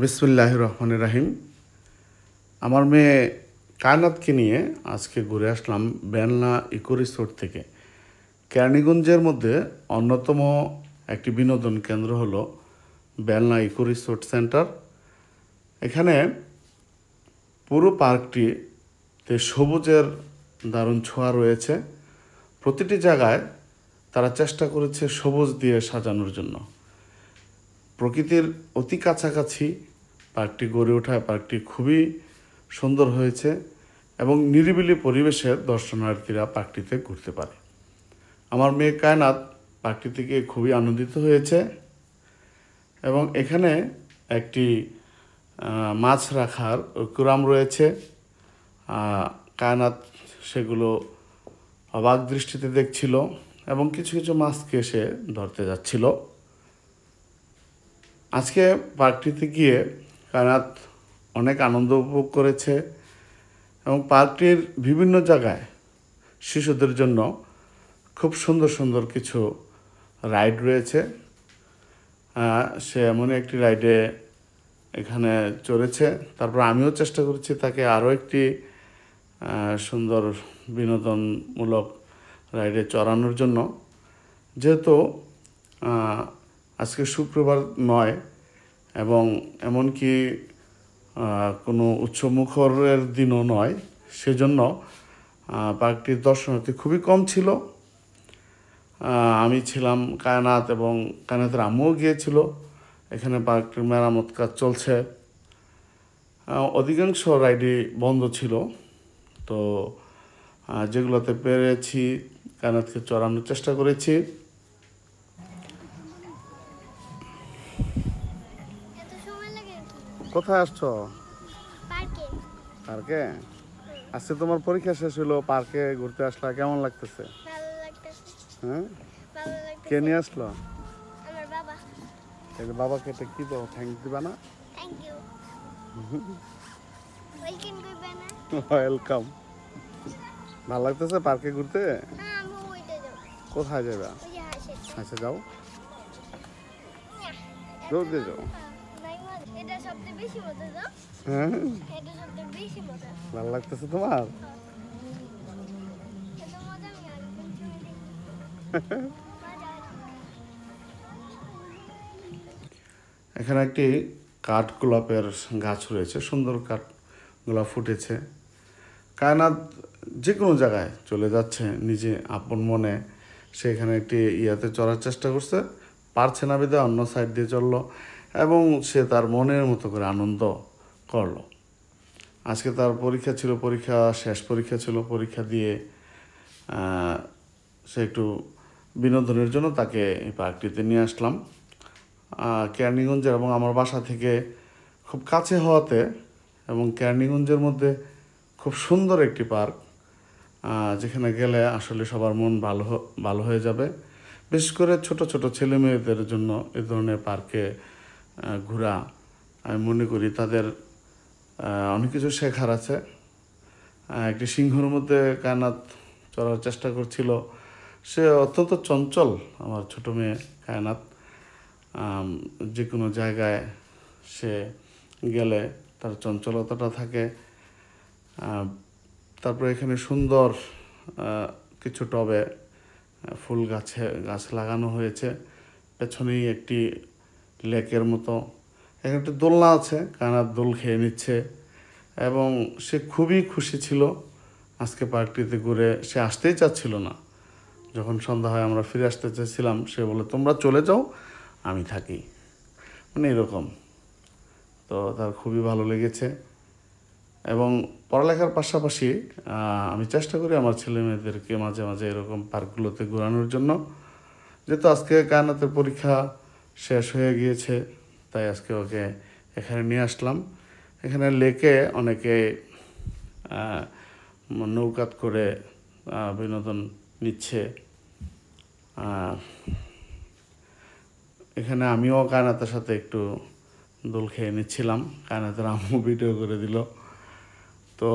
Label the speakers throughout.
Speaker 1: বিসমিল্লাহির রহমানির রহিম। আমার মেয়ে কায়নাতকে নিয়ে আজকে ঘুরে আসলাম বেলনা ইকো রিসোর্ট থেকে। কেরানীগঞ্জের মধ্যে অন্যতম একটি বিনোদন কেন্দ্র হলো বেলনা ইকো রিসোর্ট সেন্টার। এখানে পুরো পার্কটিতে সবুজের দারুণ ছোঁয়া রয়েছে। প্রতিটি জায়গায় তারা চেষ্টা করেছে সবুজ দিয়ে সাজানোর জন্য। প্রকৃতির অতি কাছাকাছি পার্কটি গড়ে ওঠায় পার্কটি খুবই সুন্দর হয়েছে এবং নিরিবিলি পরিবেশে দর্শনার্থীরা পার্কটিতে ঘুরতে পারে। আমার মেয়ে কায়নাত পার্কটি থেকে খুবই আনন্দিত হয়েছে এবং এখানে একটি মাছ রাখার কুরাম রয়েছে। কায়নাত সেগুলো অবাক দৃষ্টিতে দেখছিল এবং কিছু কিছু মাছকে সে ধরতে যাচ্ছিল। আজকে পার্কটিতে গিয়ে কায়নাত অনেক আনন্দ উপভোগ করেছে এবং পার্কটির বিভিন্ন জায়গায় শিশুদের জন্য খুব সুন্দর সুন্দর কিছু রাইড রয়েছে। সে এমন একটি রাইডে এখানে চড়েছে। তারপর আমিও চেষ্টা করেছি তাকে আরও একটি সুন্দর বিনোদনমূলক রাইডে চড়ানোর জন্য। যেহেতু আজকে শুক্রবার নয় এবং এমনকি কোনো উৎসবমুখরের দিনও নয়, সেজন্য পার্কটির দর্শনার্থী খুবই কম ছিল। আমি ছিলাম, কায়নাত এবং কায়নাতের আম্মুও গিয়েছিল। এখানে পার্কটির মেরামত কাজ চলছে। অধিকাংশ রাইডই বন্ধ ছিল, তো যেগুলোতে পেরেছি কায়নাতকে চড়ানোর চেষ্টা করেছি। কোথায় আসছো? পার্কে। আজকে তোমার পরীক্ষা শেষ হলো, পার্কে ঘুরতে আসলা, কেমন লাগতেছে? হ্যাঁ, কে নিয়ে আসলো? বাবাকে এটা কি দাও, থ্যাংক দিবা না? ওয়েলকাম। ভালো লাগতেছে পার্কে ঘুরতে? কোথায় যাবে? আচ্ছা যাও, জলদি যাও। হ্যাঁ, ভালো লাগতেছে তোমার? এখানে একটি কাঠ গোলাপের গাছ রয়েছে, সুন্দর কাঠ গোলাপ ফুটেছে। কায়নাত যে কোনো জায়গায় চলে যাচ্ছে নিজে আপন মনে। সে এখানে একটি ইয়াতে চড়ার চেষ্টা করছে, পারছে না বিধায় অন্য সাইড দিয়ে চললো এবং সে তার মনের মতো করে আনন্দ করলো। আজকে তার পরীক্ষা ছিল, শেষ পরীক্ষা ছিল। পরীক্ষা দিয়ে সে একটু বিনোদনের জন্য তাকে এই পার্কটিতে নিয়ে আসলাম। কেরানীগঞ্জের এবং আমার বাসা থেকে খুব কাছে হওয়াতে এবং কেরানীগঞ্জের মধ্যে খুব সুন্দর একটি পার্ক, যেখানে গেলে আসলে সবার মন ভালো হয়ে যাবে। বিশেষ করে ছোট ছোট ছেলে মেয়েদের জন্য এ ধরনের পার্কে ঘোরা, আমি মনে করি তাদের অনেক কিছু শেখার আছে। একটি সিংহর মধ্যে কায়নাত চড়ার চেষ্টা করছিল। সে অত্যন্ত চঞ্চল, আমার ছোট মেয়ে কায়নাত। যে কোনো জায়গায় সে গেলে তার চঞ্চলতাটা থাকে। তারপরে এখানে সুন্দর কিছু টবে ফুল গাছ লাগানো হয়েছে। পেছনেই একটি লেকের মতো। এখানে একটি দোলনা আছে, কায়নাত দোল খেয়ে নিচ্ছে এবং সে খুবই খুশি ছিল আজকে পার্কটিতে ঘুরে। সে আসতেই চাচ্ছিল না। যখন সন্ধ্যা হয় আমরা ফিরে আসতে চাইছিলাম, সে বলে তোমরা চলে যাও, আমি থাকি, মানে এরকম। তো তার খুবই ভালো লেগেছে এবং পড়ালেখার পাশাপাশি আমি চেষ্টা করি আমার ছেলে মেয়েদেরকে মাঝে মাঝে এরকম পার্কগুলোতে ঘোরানোর জন্য। যেহেতু আজকে কায়নাতের পরীক্ষা শেষ হয়ে গিয়েছে, তাই আজকে ওকে এখানে নিয়ে আসলাম। এখানে লেকে অনেকে নৌকাত করে বিনোদন নিচ্ছে। এখানে আমিও কায়নাতের সাথে একটু দোল খেয়ে নিচ্ছিলাম। কায়নাতের আম্মু ভিডিও করে দিল। তো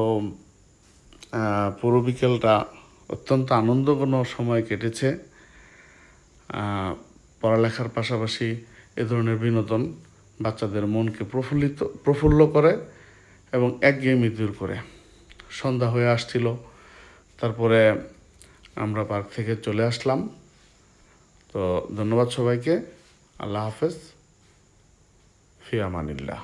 Speaker 1: পুরো বিকেলটা অত্যন্ত আনন্দঘন সময় কেটেছে। পড়ালেখার পাশাপাশি এ ধরনের বিনোদন বাচ্চাদের মনকে প্রফুল্ল করে এবং একঘেয়েমি দূর করে। সন্ধ্যা হয়ে আসছিল, তারপরে আমরা পার্ক থেকে চলে আসলাম। তো ধন্যবাদ সবাইকে। আল্লাহ হাফেজ, ফি আমানিল্লাহ।